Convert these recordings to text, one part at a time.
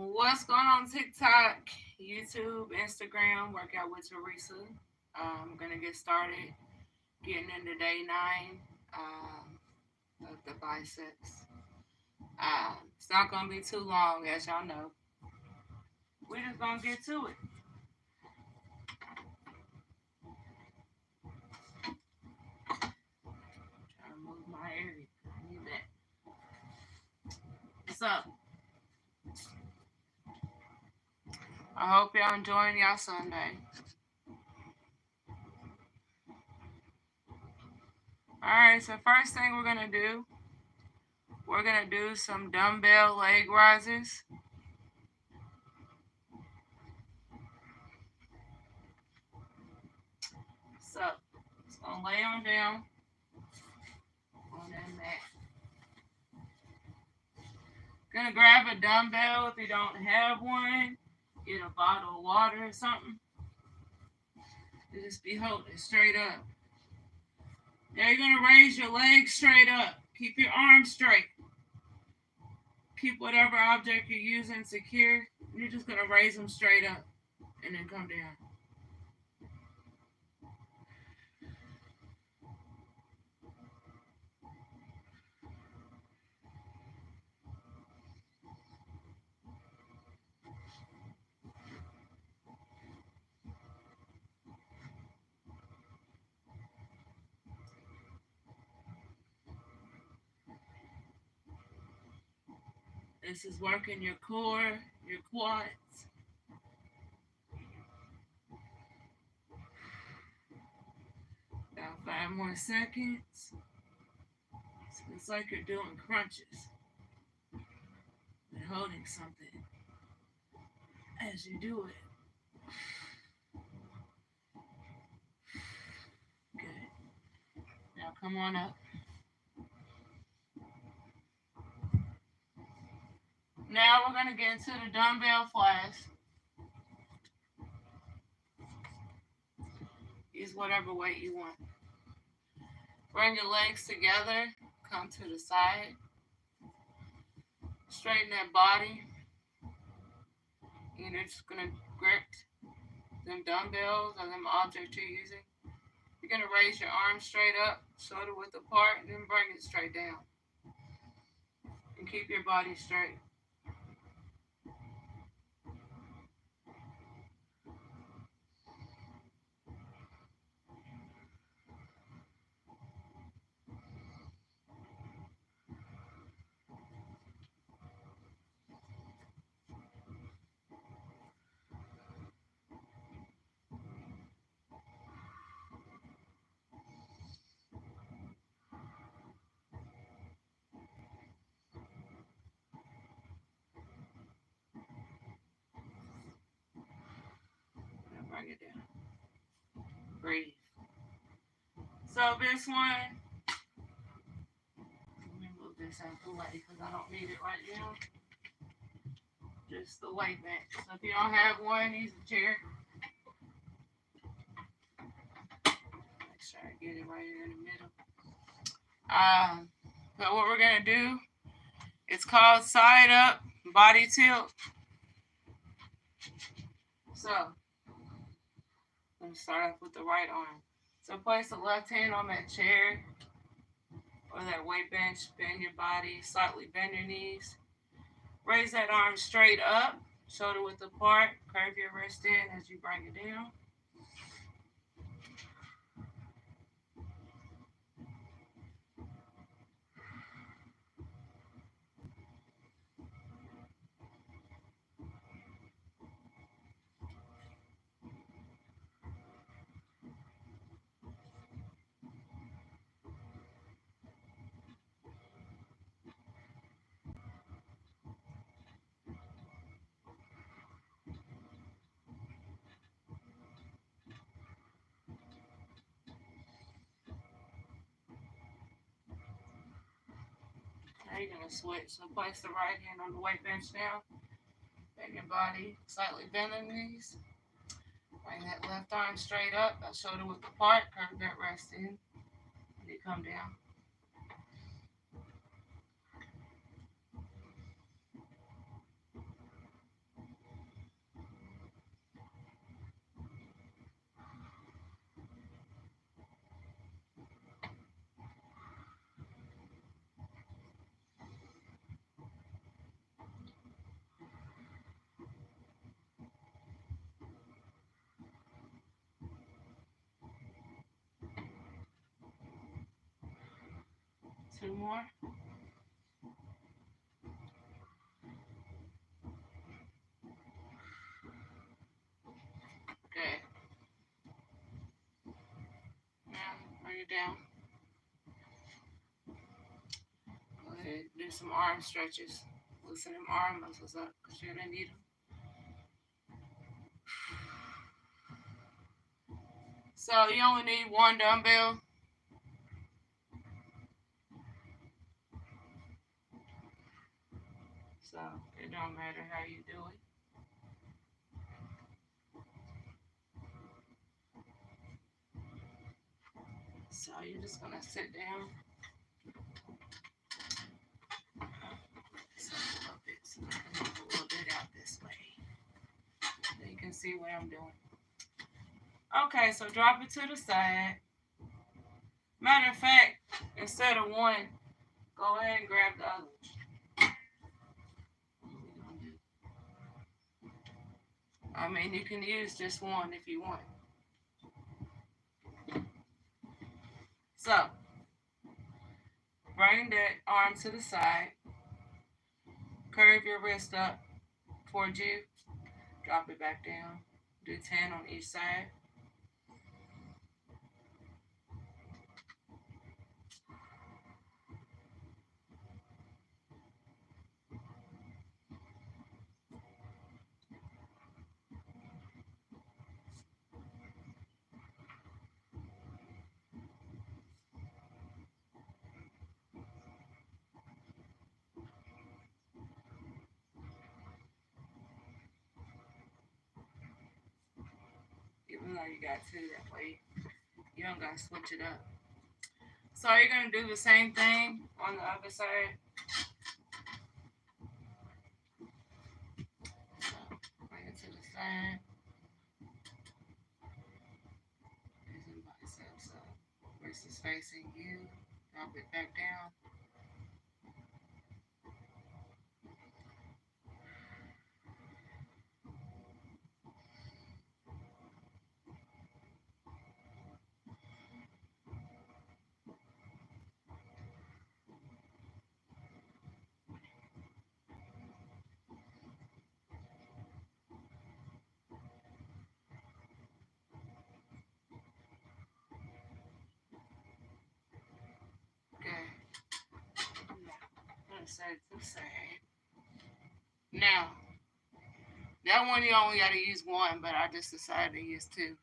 What's going on TikTok, YouTube, Instagram? Workout with Teresa. I'm gonna get started getting into day 9 of the biceps. It's not gonna be too long, as y'all know. We're just gonna get to it. Trying to move my area. I need that. So I hope y'all enjoying y'all Sunday. Alright, so first thing we're gonna do some dumbbell leg rises. So just gonna lay on down on that mat. Gonna grab a dumbbell if you don't have one. Get a bottle of water or something. You just be holding it straight up. Now you're gonna raise your legs straight up. Keep your arms straight. Keep whatever object you're using secure. You're just gonna raise them straight up and then come down. This is working your core, your quads. About 5 more seconds. So it's like you're doing crunches and holding something as you do it. Good. Now come on up. Now we're going to get into the dumbbell flash. Use whatever weight you want. Bring your legs together. Come to the side. Straighten that body. And you're just going to grip them dumbbells or them objects you're using. You're going to raise your arms straight up, shoulder width apart, and then bring it straight down. And keep your body straight. Bring it down. Breathe. So this one, let me move this out the way because I don't need it right now. Just the weight bench. So if you don't have one, use a chair. Make sure I get it right here in the middle. But what we're gonna do, it's called side up body tilt. So I'm gonna start off with the right arm. So place the left hand on that chair or that weight bench. Bend your body, slightly bend your knees. Raise that arm straight up, shoulder width apart. Curve your wrist in as you bring it down. Now you're going to switch. So place the right hand on the weight bench now. Bend your body, slightly bend the knees. Bring that left arm straight up, that shoulder width apart. Curve that wrist in. And you come down. 2 more. Okay. Now, bring it down. Go ahead, do some arm stretches. Loosen them arm muscles up because you're going to need them. So you only need 1 dumbbell. So it don't matter how you do it. So you're just going to sit down. So a little bit out this way. So you can see what I'm doing. Okay, so drop it to the side. Matter of fact, instead of 1, go ahead and grab the other. I mean, you can use just 1 if you want. So, bring that arm to the side. Curve your wrist up towards you. Drop it back down. Do 10 on each side. Even though you got 2 that way, you don't got to switch it up. So you're going to do the same thing on the other side. So bring it to the side. Using biceps up. Wrist is facing you. Drop it back down. Side to side. Now, that one you only got to use 1, but I just decided to use 2.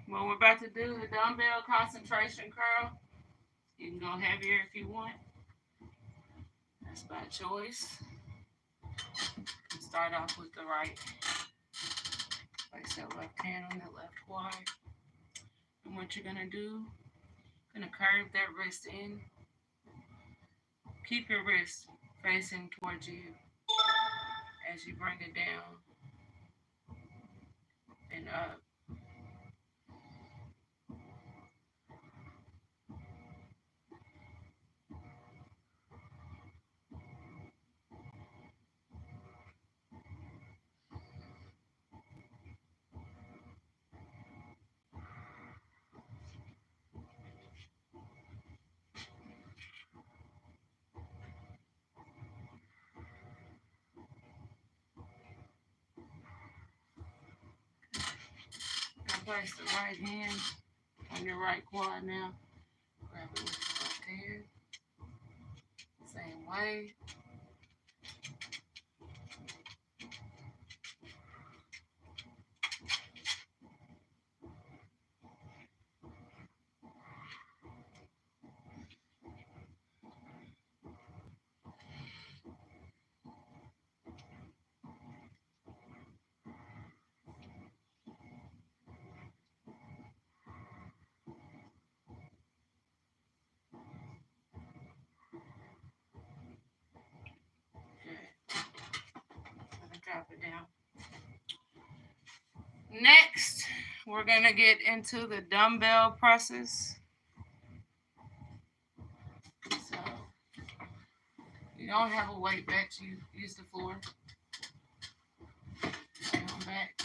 What we're about to do, the dumbbell concentration curl. You can go heavier if you want. That's by choice. Start off with the right. Place that left hand on that left quad. And what you're going to do, going to curve that wrist in. Keep your wrist facing towards you as you bring it down and up. Place the right hand on your right quad now. Grab it with the left hand. Same way. Drop it down. Next, we're going to get into the dumbbell presses. So, you don't have a weight bench, you use the floor. Lay on back.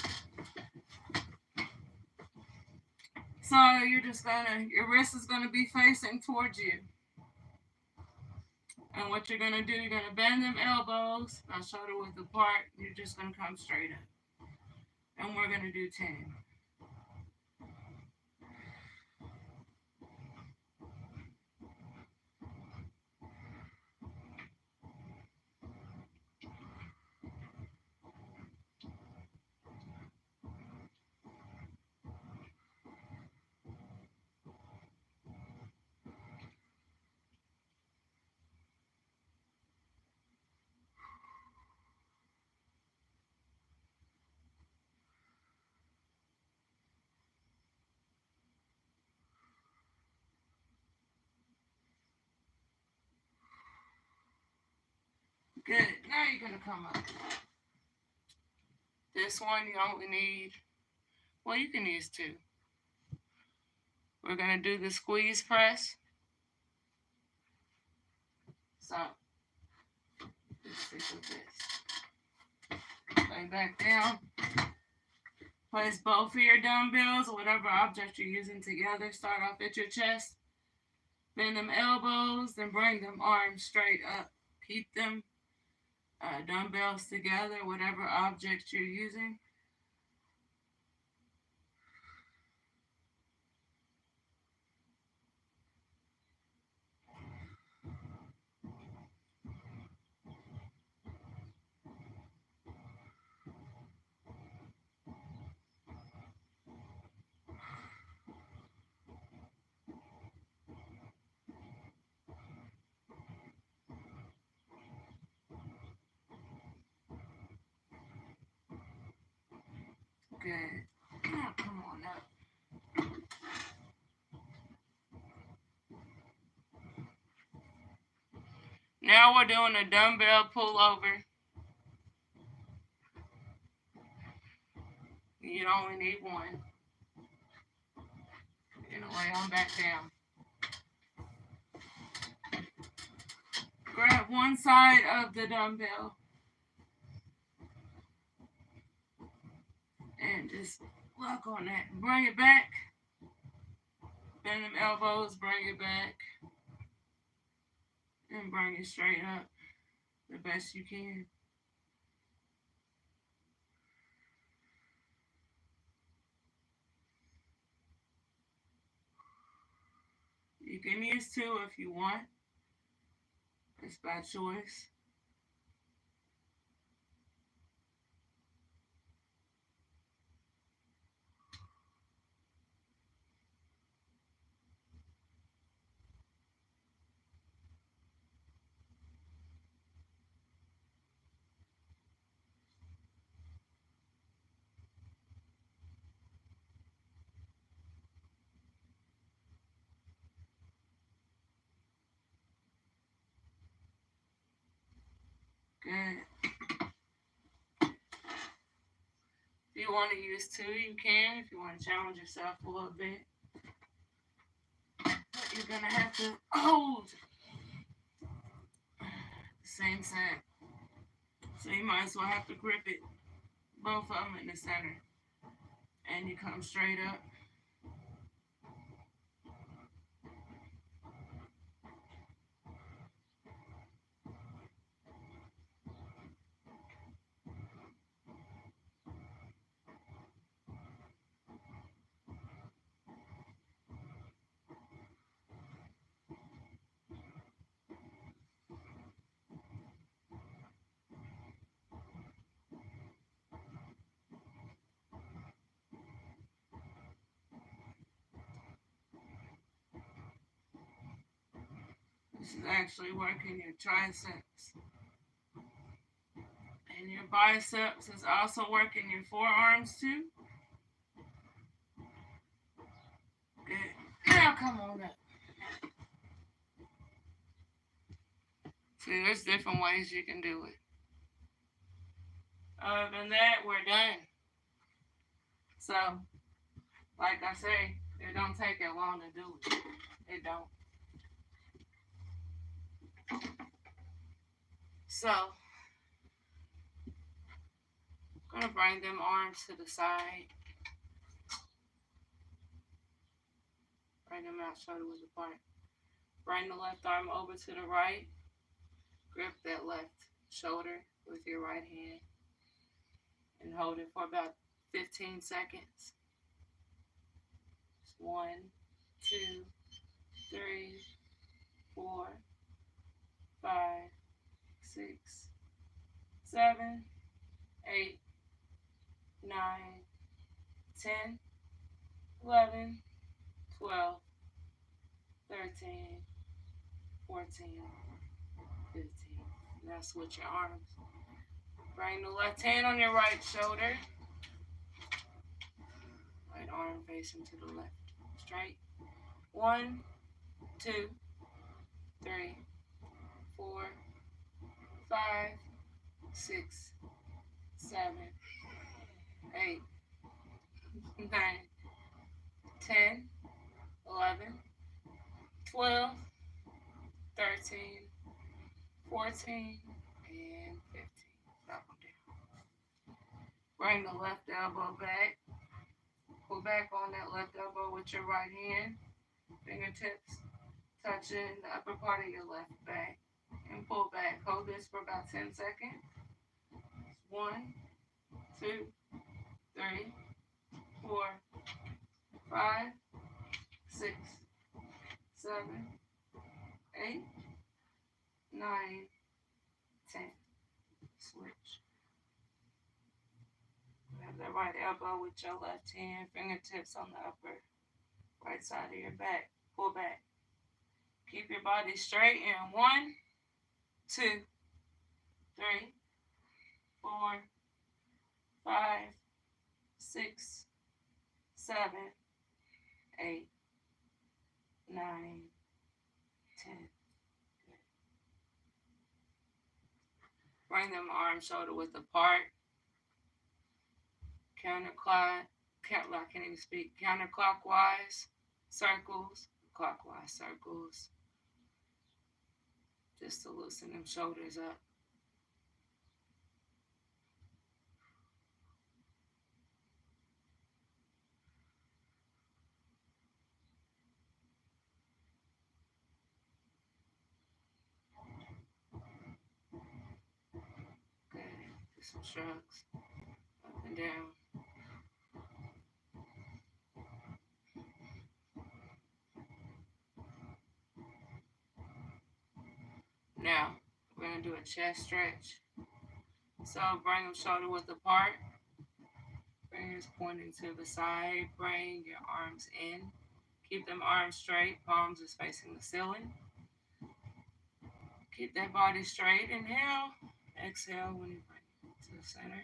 So you're just gonna, your wrist is gonna be facing towards you. And what you're gonna do, you're gonna bend them elbows, not shoulder width apart. You're just gonna come straight up. And we're gonna do 10. Good. Now you're gonna come up. This one you only need, well, you can use 2. We're gonna do the squeeze press. So, let's stick with this. Lay back down. Place both of your dumbbells or whatever object you're using together. Start off at your chest. Bend them elbows, then bring them arms straight up. Keep them dumbbells together, whatever object you're using. Good. Now come on up. Now we're doing a dumbbell pullover. You only need 1. You're gonna lay on back down. Grab one side of the dumbbell and just lock on that. Bring it back. Bend them elbows, bring it back. And bring it straight up the best you can. You can use 2 if you want. It's by choice. Good. If you want to use 2, you can. If you want to challenge yourself a little bit. But you're going to have to hold the same side. So you might as well have to grip it, both of them in the center. And you come straight up. This is actually working your triceps. And your biceps is also working your forearms too. Good. Now come on up. See, there's different ways you can do it. Other than that, we're done. So, like I say, it don't take that long to do it. It don't. So, I'm gonna bring them arms to the side. Bring them out shoulder width apart. Bring the left arm over to the right. Grip that left shoulder with your right hand and hold it for about 15 seconds. Just 1, 2, 3, 4, 5, 6, 7, 8, 9, 10, 11, 12, 13, 14, 15. Now switch your arms. Bring the left hand on your right shoulder. Right arm facing to the left. Straight. 1, 2, 3, 4, 5, 6, 7, 8, 9, 10, 11, 12, 13, 14, and 15. Drop them down. Bring the left elbow back. Pull back on that left elbow with your right hand. Fingertips touching the upper part of your left back. And pull back. Hold this for about 10 seconds. 1, 2, 3, 4, 5, 6, 7, 8, 9, 10. Switch. Grab that right elbow with your left hand, fingertips on the upper right side of your back. Pull back. Keep your body straight in 1, 2, 3, 4, 5, 6, 7, 8, 9, 10. Bring them arms shoulder width apart. I can't even speak. Counterclockwise circles, clockwise circles. Just to loosen them shoulders up. Good. Do some shrugs up and down. Now, we're going to do a chest stretch. So bring them shoulder width apart. Fingers pointing to the side. Bring your arms in. Keep them arms straight. Palms is facing the ceiling. Keep that body straight. Inhale. Exhale when you bring it to the center.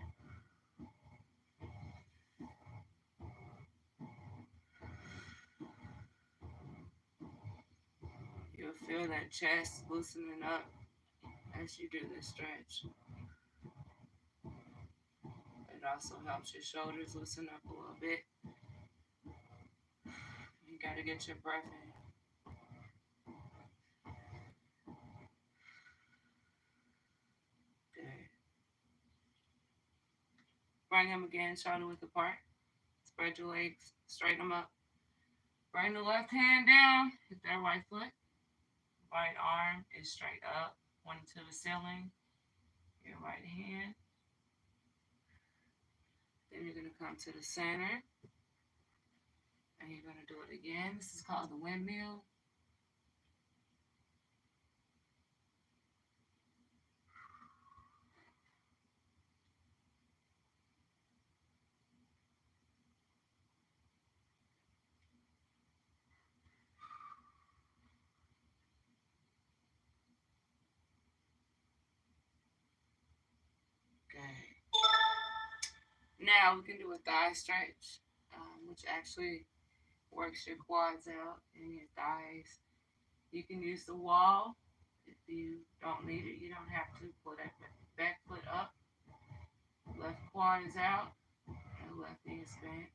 You'll feel that chest loosening up as you do this stretch. It also helps your shoulders loosen up a little bit. You got to get your breath in. Good. Bring them again, shoulder width apart. Spread your legs, straighten them up. Bring the left hand down, hit that right foot. Right arm is straight up, pointing to the ceiling. Your right hand. Then you're going to come to the center. And you're going to do it again. This is called the windmill. Okay. Now we can do a thigh stretch, which actually works your quads out and your thighs. You can use the wall if you don't need it. You don't have to. Pull that back foot up. Left quad is out and left knee is bent.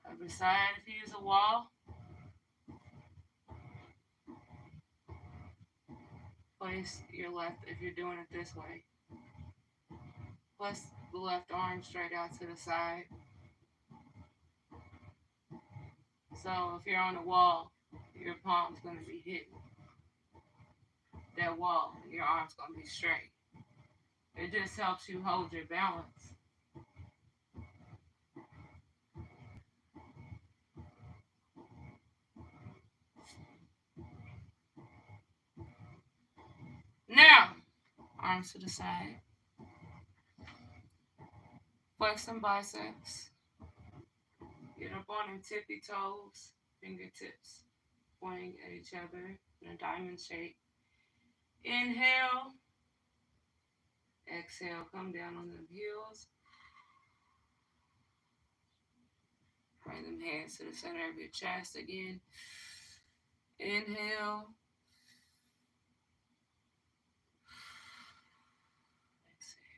Other side, if you use a wall, place your left, if you're doing it this way, Plus the left arm straight out to the side. So if you're on the wall, your palm's going to be hitting that wall and your arm's going to be straight. It just helps you hold your balance. Now, arms to the side. Flex some biceps. Get up on them tippy toes, fingertips pointing at each other in a diamond shape. Inhale. Exhale, come down on the heels. Bring them hands to the center of your chest again. Inhale. Exhale.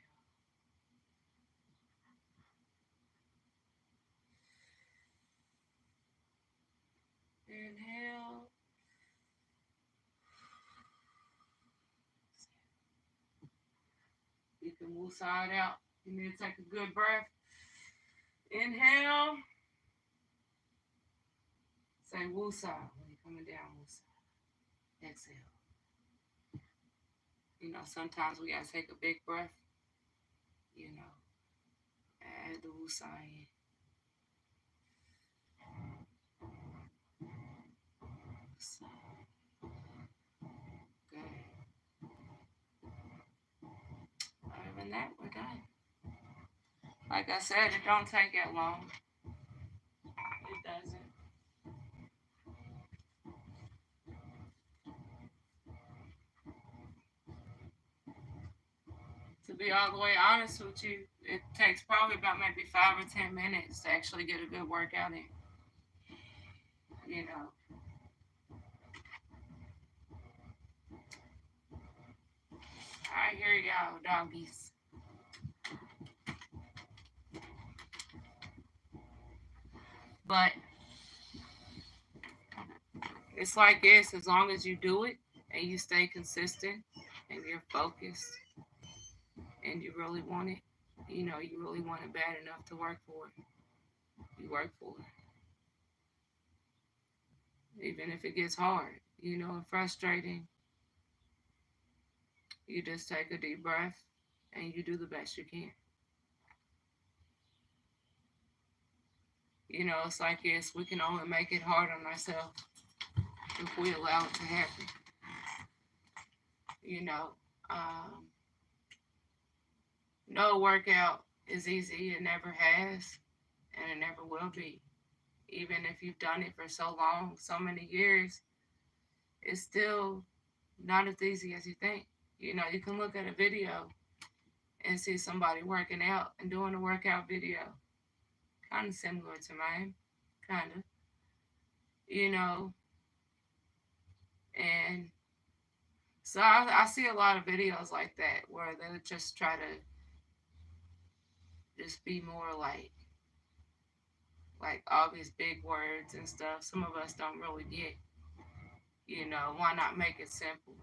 Inhale. You can move side out. You need to take a good breath. Inhale. Say woosah when you're coming down. Woosah. Exhale. You know, sometimes we gotta take a big breath. You know, add the woosah in. Good. Other than that, we're done. Like I said, it don't take that long. It doesn't. To be all the way honest with you, it takes probably about maybe 5 or 10 minutes to actually get a good workout in. You know. I hear y'all, doggies. But it's like this, as long as you do it and you stay consistent and you're focused and you really want it, you know, you really want it bad enough to work for it. You work for it. Even if it gets hard, you know, and frustrating, you just take a deep breath and you do the best you can. You know, it's like this, we can only make it hard on ourselves if we allow it to happen. You know, no workout is easy. It never has, and it never will be. Even if you've done it for so long, so many years, it's still not as easy as you think. You know, you can look at a video and see somebody working out and doing a workout video, kind of similar to mine, kind of, you know, and so I see a lot of videos like that where they just try to just be more like all these big words and stuff. Some of us don't really get, you know, why not make it simple?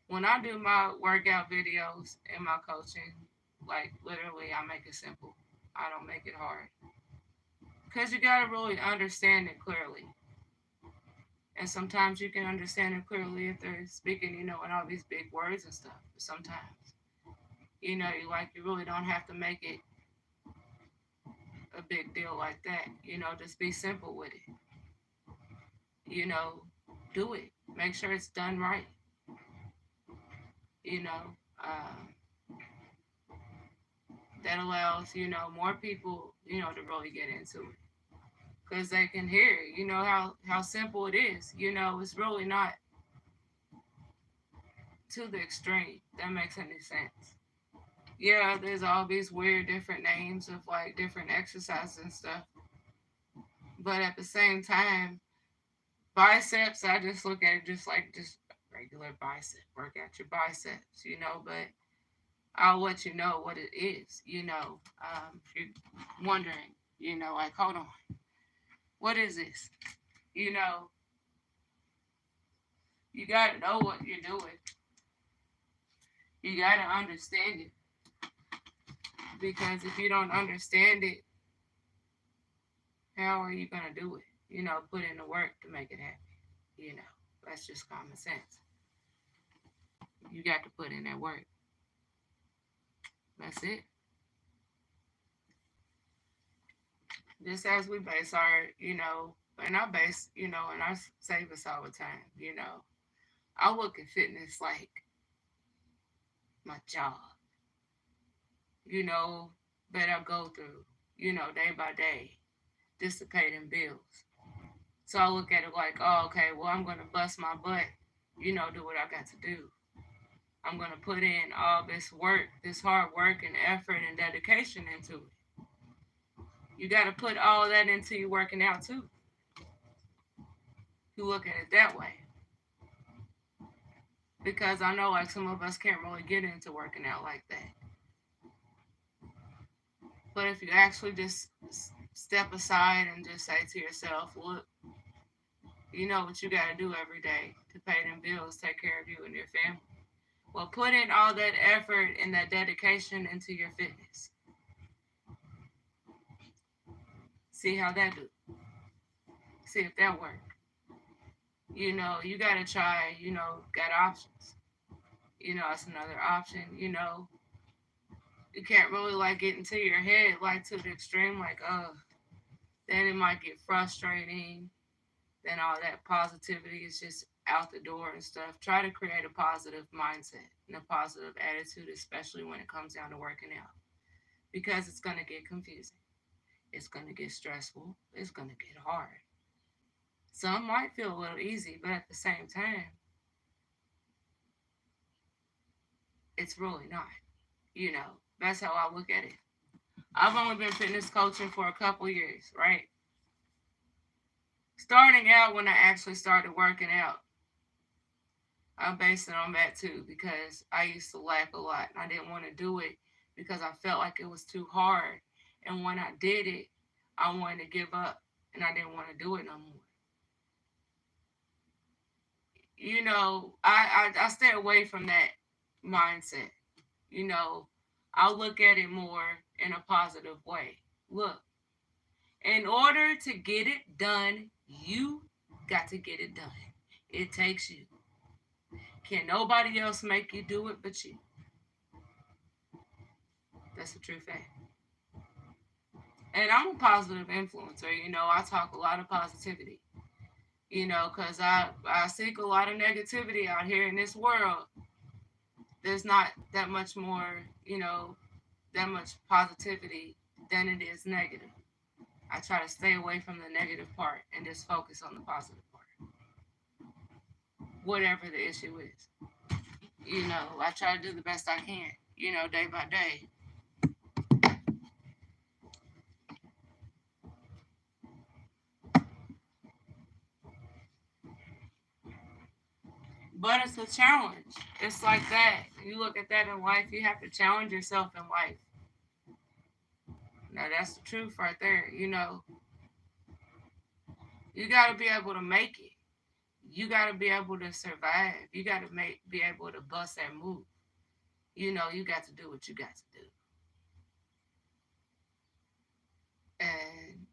When I do my workout videos and my coaching, like literally I make it simple. I don't make it hard. Because you got to really understand it clearly. And sometimes you can understand it clearly if they're speaking, you know, in all these big words and stuff. But sometimes, you know, you really don't have to make it a big deal like that. You know, just be simple with it. You know, do it. Make sure it's done right. You know, that allows, you know, more people, you know, to really get into it. Because they can hear it, you know, how simple it is. You know, it's really not to the extreme. That makes any sense. Yeah, there's all these weird different names of like different exercises and stuff. But at the same time, biceps, I just look at it just like just regular bicep. Work out your biceps, you know, but I'll let you know what it is, you know. If you're wondering, you know, like, hold on, what is this? You know, you got to know what you're doing. You got to understand it. Because if you don't understand it, how are you going to do it? Put in the work to make it happen. That's just common sense. You got to put in that work. That's it. Just as we base our, and I base, and I say this all the time, I look at fitness like my job, you know, that I go through, day by day, dissipating bills. So I look at it like, oh, okay, well, I'm going to bust my butt, do what I got to do. I'm going to put in all this work, this hard work and effort and dedication into it. You got to put all that into you working out too. You look at it that way. Because I know like some of us can't really get into working out like that. But if you actually just step aside and just say to yourself, look, you know what you got to do every day to pay them bills, take care of you and your family. Well, put in all that effort and that dedication into your fitness. See how that do. See if that work. You got to try, got options. That's another option, You can't really like get into your head like to the extreme, like, oh, then it might get frustrating. Then all that positivity is just out the door and stuff. Try to create a positive mindset and a positive attitude, especially when it comes down to working out. Because it's going to get confusing. It's going to get stressful. It's going to get hard. Some might feel a little easy, but at the same time, it's really not. That's how I look at it. I've only been fitness coaching for a couple years, right? Starting out when I actually started working out, I'm basing it on that too because I used to lack a lot and I didn't want to do it because I felt like it was too hard. And when I did it, I wanted to give up and I didn't want to do it no more. I stay away from that mindset. You know, I'll look at it more in a positive way. Look, in order to get it done, you got to get it done. It takes you. Can nobody else make you do it but you? That's a true fact. And I'm a positive influencer. I talk a lot of positivity. Because I seek a lot of negativity out here in this world. There's not that much more, that much positivity than it is negative. I try to stay away from the negative part and just focus on the positive part, whatever the issue is. I try to do the best I can, day by day. But it's a challenge. It's like that. You look at that in life, you have to challenge yourself in life. Now, that's the truth right there. You got to be able to make it. You got to be able to survive. You got to be able to bust that move. You got to do what you got to do. And,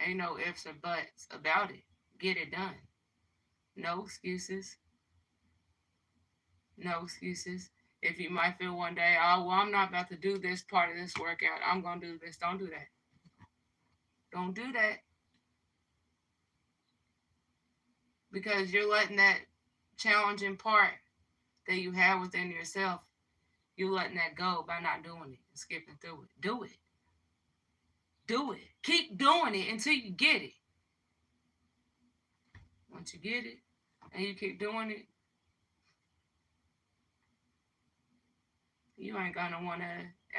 ain't no ifs or buts about it. Get it done. No excuses. No excuses. If you might feel one day, oh, well, I'm not about to do this part of this workout. I'm going to do this. Don't do that. Don't do that. Because you're letting that challenging part that you have within yourself, you're letting that go by not doing it and skipping through it. Do it. Do it. Keep doing it until you get it. Once you get it and you keep doing it, you ain't gonna want to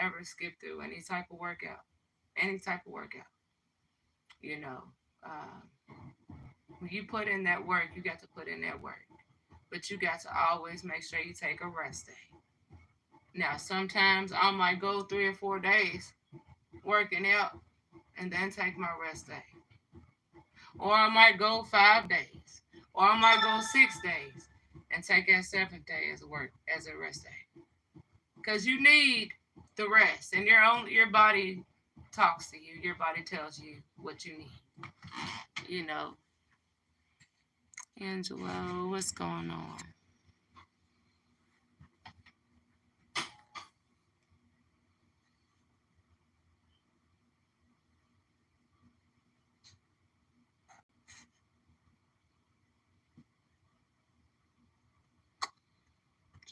ever skip through any type of workout. Any type of workout. You know, uh, when you put in that work, you got to put in that work. But you got to always make sure you take a rest day. Now, sometimes I might go 3 or 4 days working out and then take my rest day. Or I might go 5 days. Or I might go 6 days and take that 7th day as a rest day. Because you need the rest. And your body talks to you. Your body tells you what you need. You know, Angelo, what's going on?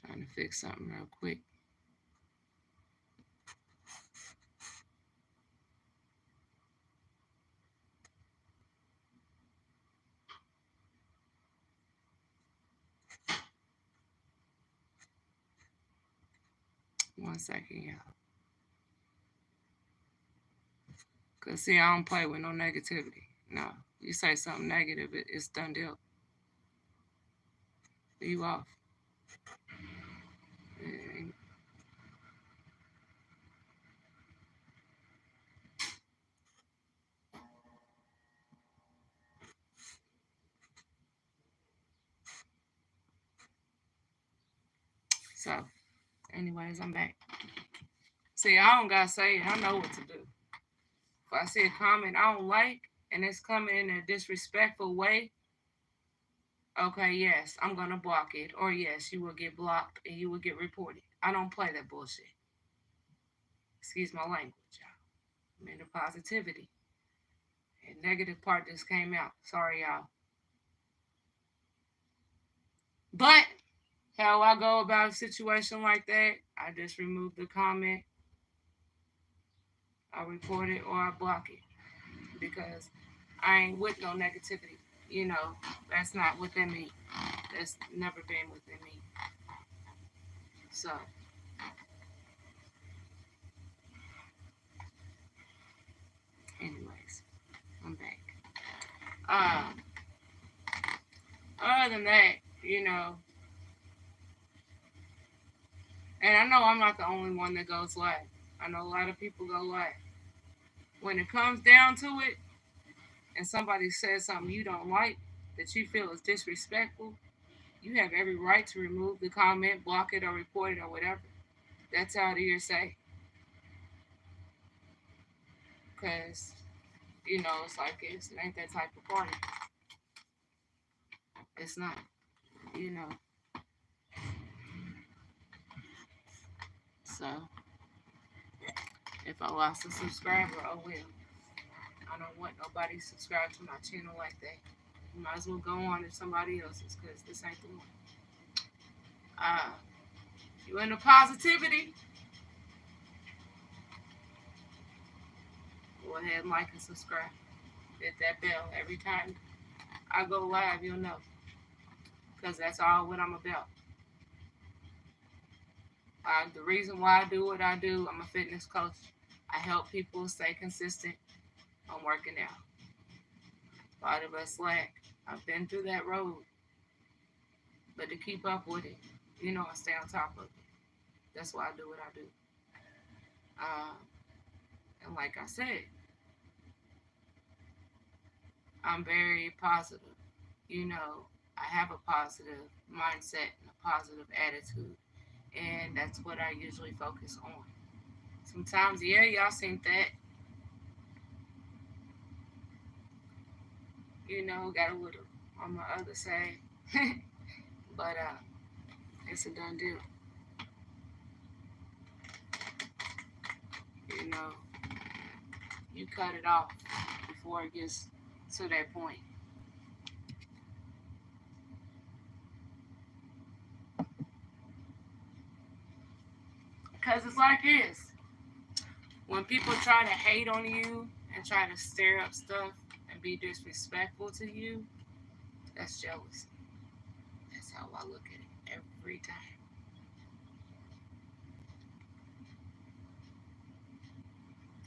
Trying to fix something real quick. One second, y'all. Cause see, I don't play with no negativity. No, you say something negative, it's done deal. You off. And so, anyways, I'm back. See, I don't gotta say it. I know what to do. If I see a comment I don't like and it's coming in a disrespectful way, okay, yes, I'm gonna block it. Or yes, you will get blocked and you will get reported. I don't play that bullshit. Excuse my language, y'all. I'm into positivity. And negative part just came out. Sorry, y'all. But how I go about a situation like that, I just remove the comment, I report it, or I block it. Because I ain't with no negativity. You know, that's not within me. That's never been within me. So, anyways, I'm back. Um, Other than that, you know, and I know I'm not the only one that goes live. I know a lot of people go live. When it comes down to it, and somebody says something you don't like that you feel is disrespectful, you have every right to remove the comment, block it, or report it, or whatever. That's out of your say. Because, you know, it's like it ain't that type of party. It's not, you know. So, if I lost a subscriber, oh well. I don't want nobody subscribed to my channel like that. You might as well go on to somebody else's because this ain't the one. If you into positivity, go ahead and like and subscribe. Hit that bell every time I go live, you'll know. Because that's all what I'm about. The reason why I do what I do, I'm a fitness coach. I help people stay consistent on working out. A lot of us lack. I've been through that road. But to keep up with it, you know, I stay on top of it. That's why I do what I do. And like I said, I'm very positive. You know, I have a positive mindset and a positive attitude. And that's what I usually focus on. Sometimes, yeah, y'all seen that. You know, got a little on my other side. But it's a done deal. You know, you cut it off before it gets to that point. Because it's like this. When people try to hate on you and try to stir up stuff and be disrespectful to you, that's jealousy. That's how I look at it every time.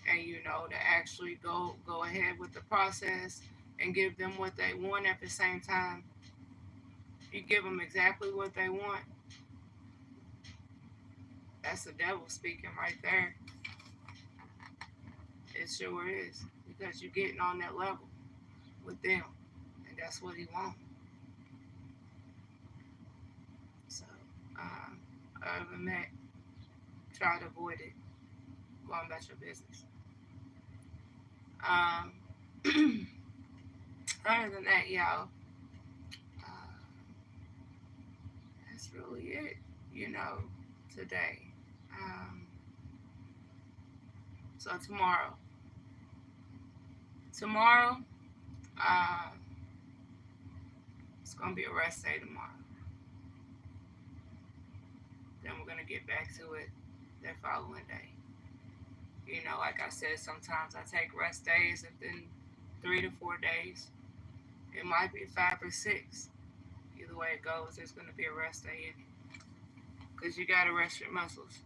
And you know, to actually go ahead with the process and give them what they want at the same time. You give them exactly what they want. That's the devil speaking right there. It sure is. Because you're getting on that level with them. And that's what he wants. So, other than that, try to avoid it. on about your business. Um, other than that, y'all, uh, that's really it, today. Um, so tomorrow, uh, it's gonna be a rest day tomorrow. Then we're gonna get back to it that following day. Like I said, sometimes I take rest days, and then 3 to 4 days. It might be 5 or 6. Either way it goes, there's gonna be a rest day in it. Because you gotta rest your muscles.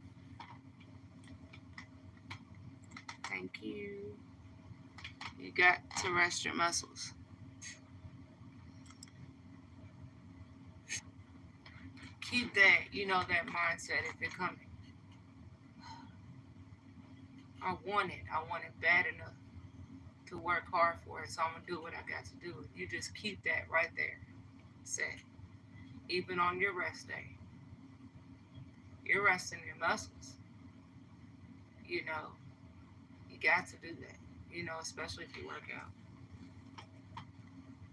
Thank you. You got to rest your muscles. Keep that mindset if it coming. I want it bad enough to work hard for it, so I'm gonna do what I got to do. You just keep that right there set. Even on your rest day, you're resting your muscles. You got to do that, especially if you work out.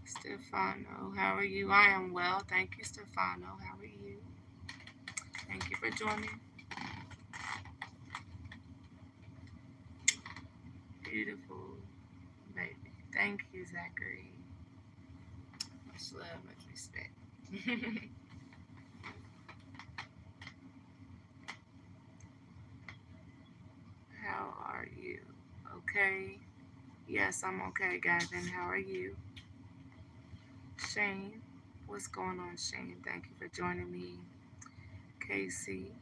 Stefano, how are you? I am well. Thank you, Stefano. How are you? Thank you for joining. Beautiful, baby. Thank you, Zachary. Much love, much respect. How are you? Okay. Yes, I'm okay, Gavin. How are you? Shane. What's going on, Shane? Thank you for joining me. Casey.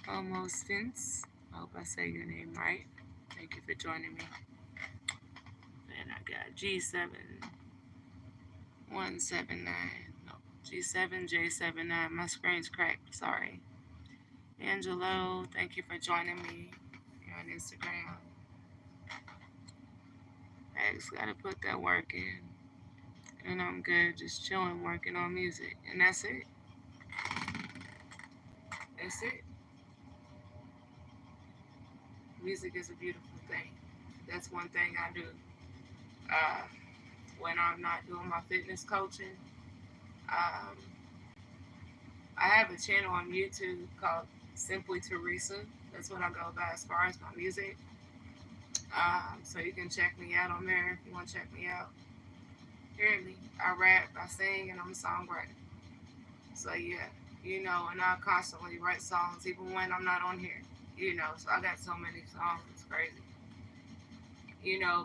Almost Vince. I hope I say your name right. Thank you for joining me. And I got G7179. No, G7J79. My screen's cracked. Sorry. Angelo, thank you for joining me here on Instagram. I just gotta put that work in. And I'm good, just chilling, working on music. And that's it. That's it. Music is a beautiful thing. That's one thing I do. Uh, when I'm not doing my fitness coaching, um, I have a channel on YouTube called Simply Teresa. That's what I go by as far as my music. So you can check me out on there if you want to check me out. Hear me. I rap, I sing, and I'm a songwriter. So yeah, and I constantly write songs even when I'm not on here. So I got so many songs, it's crazy.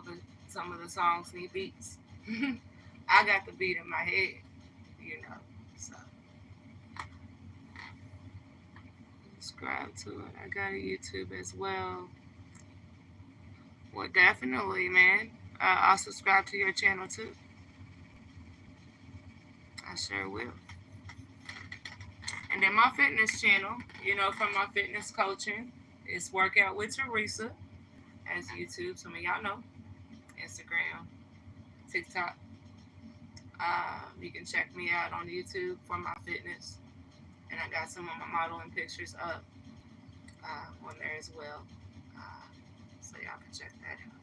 But some of the songs need beats. I got the beat in my head, so subscribe to it. I got a YouTube as well. Well, definitely, man. I'll subscribe to your channel too. I sure will. And then my fitness channel, from my fitness coaching, is Workout with Teresa as YouTube. Some of y'all know. Instagram, TikTok. You can check me out on YouTube for my fitness. And I got some of my modeling pictures up on there as well. So y'all can check that out.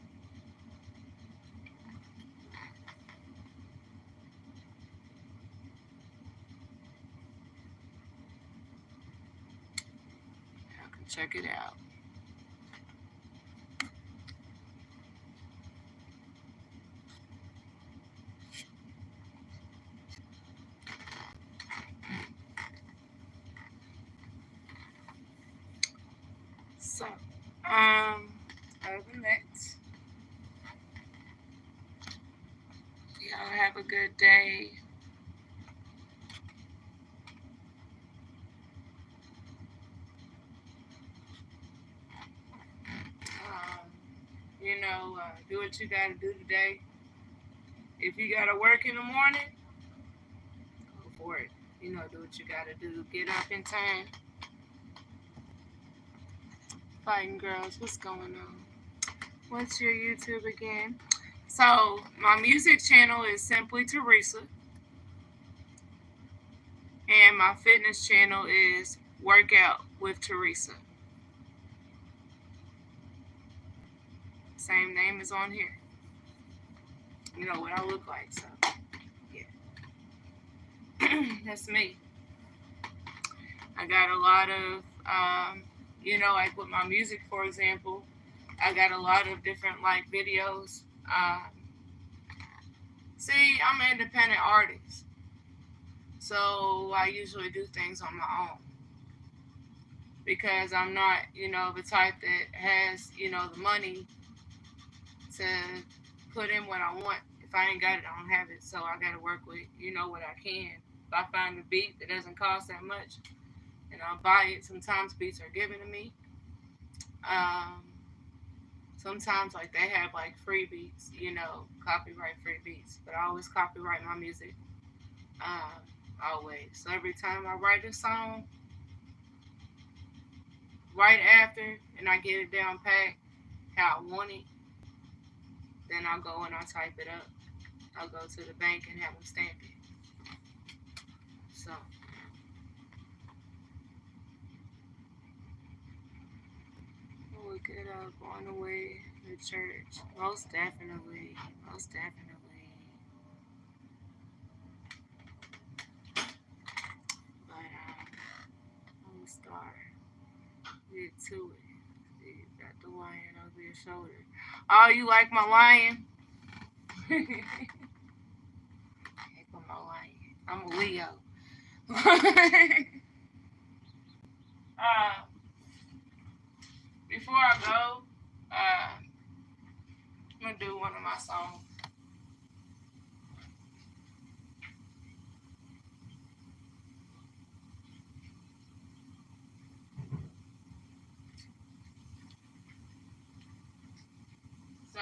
Y'all can check it out. So, other than that, y'all have a good day. Do what you gotta do today. If you gotta work in the morning, go for it. Do what you gotta do. Get up in time. Fighting girls, what's going on? What's your YouTube again? So my music channel is Simply Teresa. And my fitness channel is Workout with Teresa. same name as on here. You know what I look like, so yeah. That's me. I got a lot of, like with my music, for example, I got a lot of different like videos. See, I'm an independent artist, so I usually do things on my own because I'm not, the type that has, the money to put in what I want. If I ain't got it, I don't have it. So I got to work with, what I can. If I find a beat that doesn't cost that much, and I'll buy it. Sometimes beats are given to me. Um, Sometimes like they have like free beats, copyright free beats. But I always copyright my music. Um, Always. So every time I write a song, right after, and I get it down pat how I want it, then I'll go and I'll type it up. I'll go to the bank and have them stamp it. So look it up on the way to church. Most definitely. Most definitely. But I'm gonna start. Get to it. See, got the lion over your shoulder. Oh, you like my lion? Heck with my lion. I'm a Leo. uh, Before I go, I'm gonna do one of my songs. So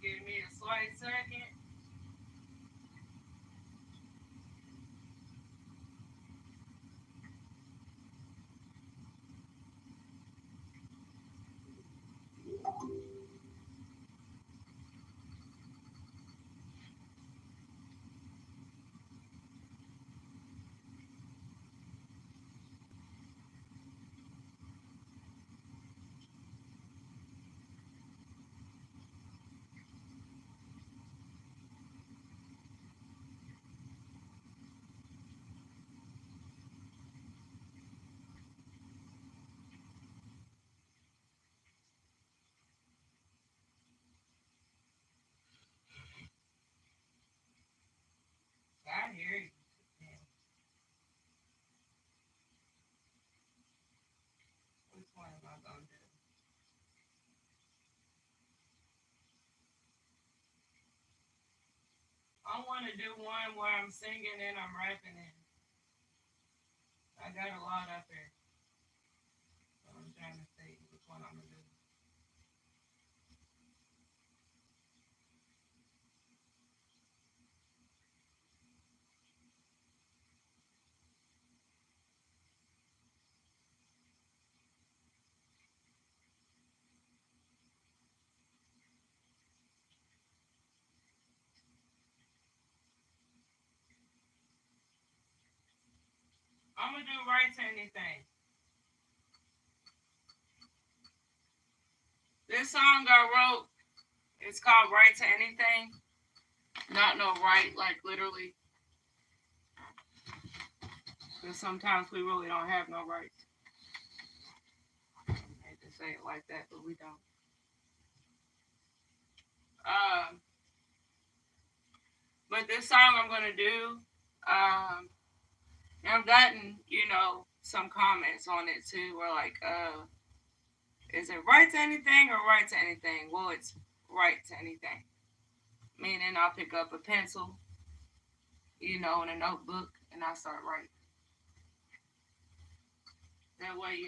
give me a slight second. I hear you. Which one am I gonna do? I want to do one where I'm singing and I'm rapping it. I got a lot up here. So I'm trying to see which one I'm gonna do. I'm gonna do right to anything. This song I wrote, it's called Right to Anything. Not no right, like literally. Because sometimes we really don't have no rights. I hate to say it like that, but we don't. Um, but this song I'm gonna do, um, I've gotten, some comments on it too, where like, is it right to anything or right to anything? Well, it's right to anything. Meaning I'll pick up a pencil, and a notebook, and I start writing. That way,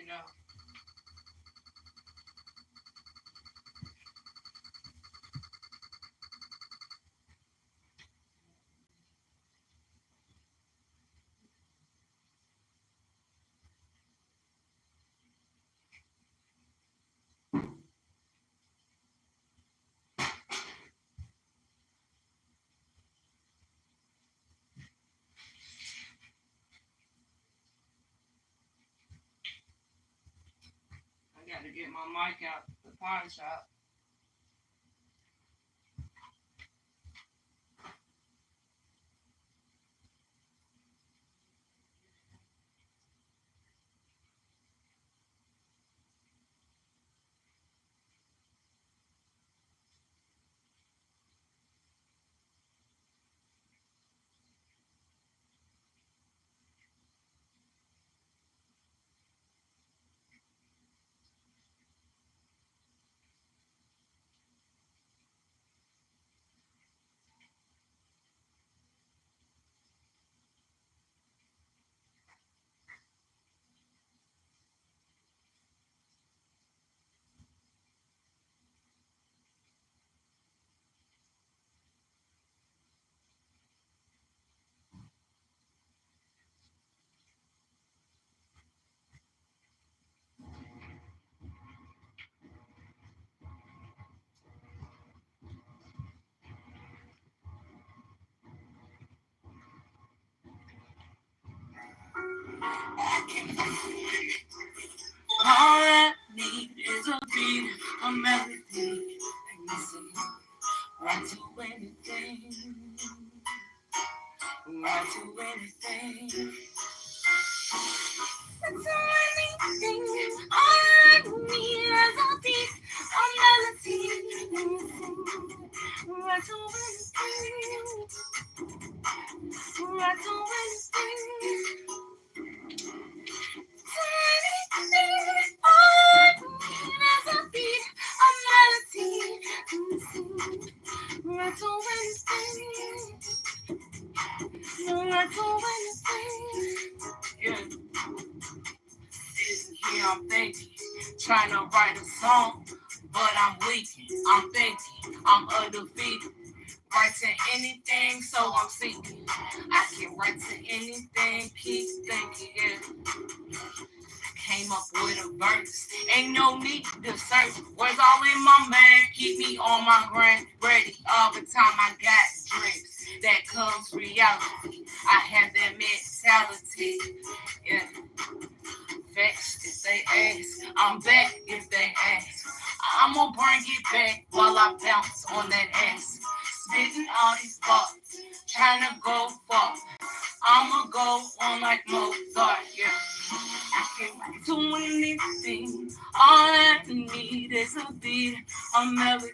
Got to get my mic out the pawn shop. All I need is a beat, a melody, and you sing right to anything, right to anything. That's all I need. All I need is a beat, a melody, and you sing right to anything, right to anything. Yeah, sitting here, I'm thinking, trying to write a song, but I'm leaking. I'm thinking, I'm undefeated. Write to anything, so I'm seeking. I can write to anything, keep thinking, yeah. Came up with a verse. Ain't no need to search. Words all in my mind. Keep me on my grind. Ready all the time. I got dreams. That comes reality. I have that mentality. Yeah. Vex if they ask. I'm back if they ask. I'ma bring it back while I bounce on that ass. Spitting all these thoughts. Trying to go far. I'ma go on like Mozart. Yeah. I can do anything. All I need is a beat, a melody.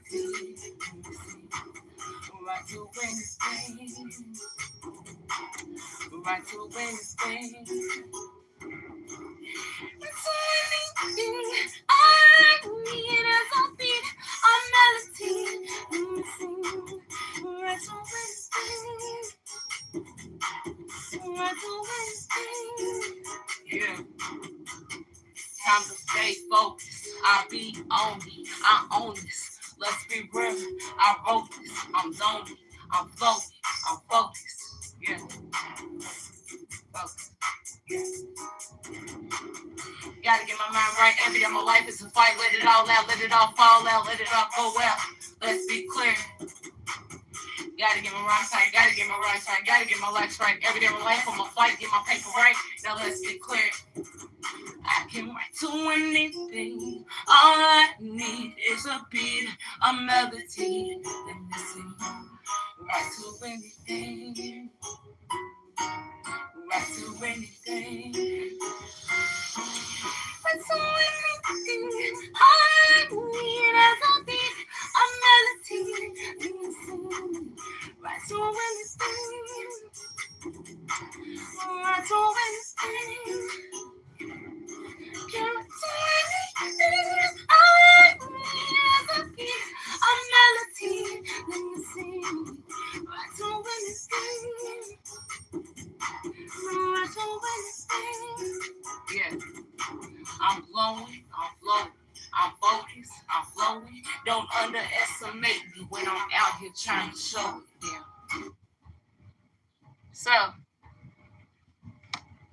Right to anything. Right to anything. It's anything. All I need is a beat, a melody. Right to anything. Right to anything. Yeah. Time to stay focused. I be on it. I own this. Let's be real. I wrote this. I'm zoning. I'm floating. I'm focused. Yeah. Focused. Yeah. Gotta get my mind right. Every day of my life is a fight. Let it all out. Let it all fall out. Let it all go out. Let's be clear. Gotta get my rhymes right. Gotta get my rhymes right. Gotta get my life right. Every day of my life, I'm gonna fight. Get my paper right. Now let's be clear. I can write to anything. All I need is a beat, a melody. Let me sing. Write to anything. Write to anything. Write to anything. All I need is a beat, a melody. Let me sing. Write to anything. Write to anything. Can anything. All I need is a beat, a melody. Let me sing. Write to anything. Write to anything. Yeah. I'm glowing, I'm flowing, I'm focused, I'm flowing. Don't underestimate me when I'm out here trying to show it. Yeah. So,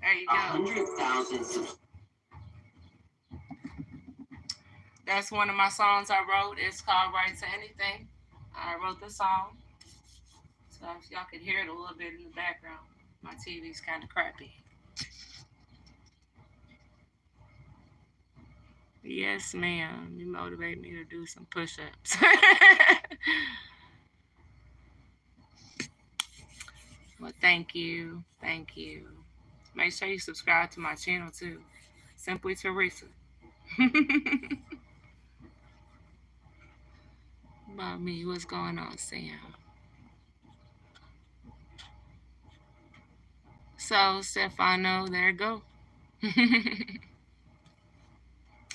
there you go. 100,000. That's one of my songs I wrote. It's called Right to Anything. I wrote the song. So y'all can hear it a little bit in the background. My TV's kind of crappy. Yes, ma'am. You motivate me to do some push-ups. Well, thank you. Thank you. Make sure you subscribe to my channel too. Simply Teresa. About me, what's going on, Sam? So, Stefano, there you go.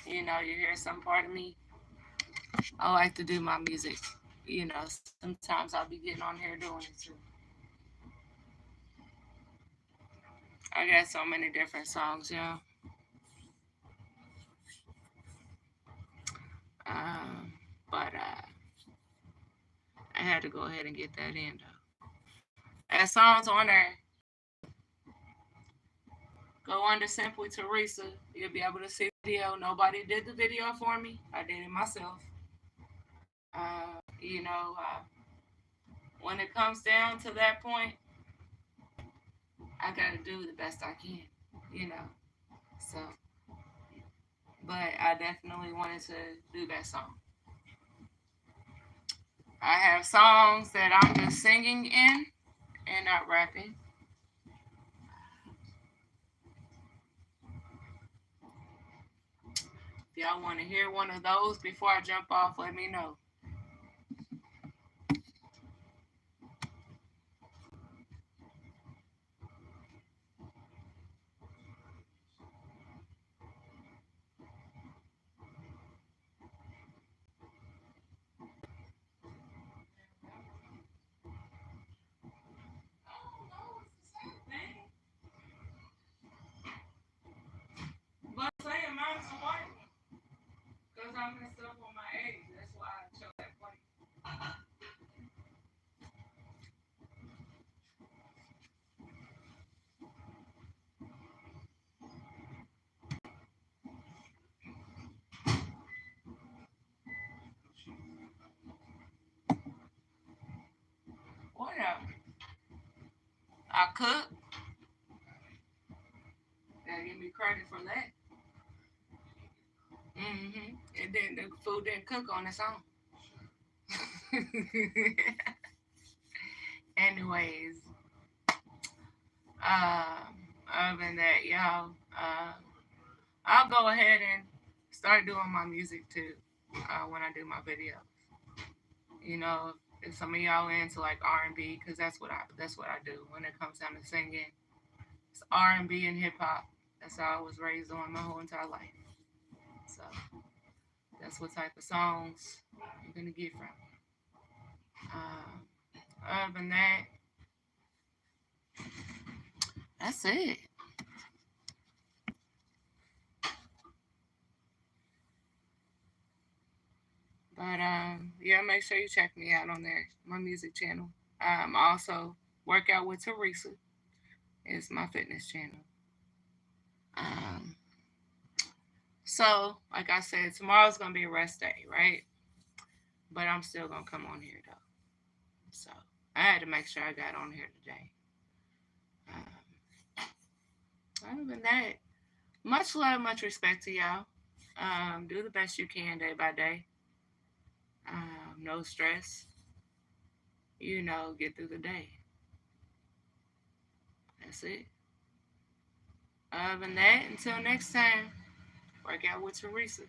You know, you hear some part of me. I like to do my music. You know, sometimes I'll be getting on here doing it too. I got so many different songs, y'all. Um, but I had to go ahead and get that in though. That song's on there. Go under Simply Teresa. You'll be able to see the video. Nobody did the video for me. I did it myself. You know, when it comes down to that point, I got to do the best I can. You know, so. But I definitely wanted to do that song. I have songs that I'm just singing in and not rapping. If y'all want to hear one of those before I jump off, let me know. But say amounts of white. Because I messed up on my age. That's why I chose that plate. Whatever. I cook. Gotta give me credit for that. And then the food didn't cook on its own. Anyways, other than that, y'all, I'll go ahead and start doing my music too when I do my videos. You know, if some of y'all into like R&B, because that's what I do when it comes down to singing. It's R&B and hip hop. That's how I was raised on my whole entire life. So that's what type of songs you're gonna get from me. Other than that, that's it. But yeah, make sure you check me out on there, my music channel. Also, Workout with Teresa is my fitness channel. Um, so, like I said, tomorrow's gonna be a rest day, right? But I'm still gonna come on here though. So I had to make sure I got on here today. Other than that, much love, much respect to y'all. Do the best you can day by day. No stress. You know, get through the day. That's it. Other than that, until next time, work out with Teresa.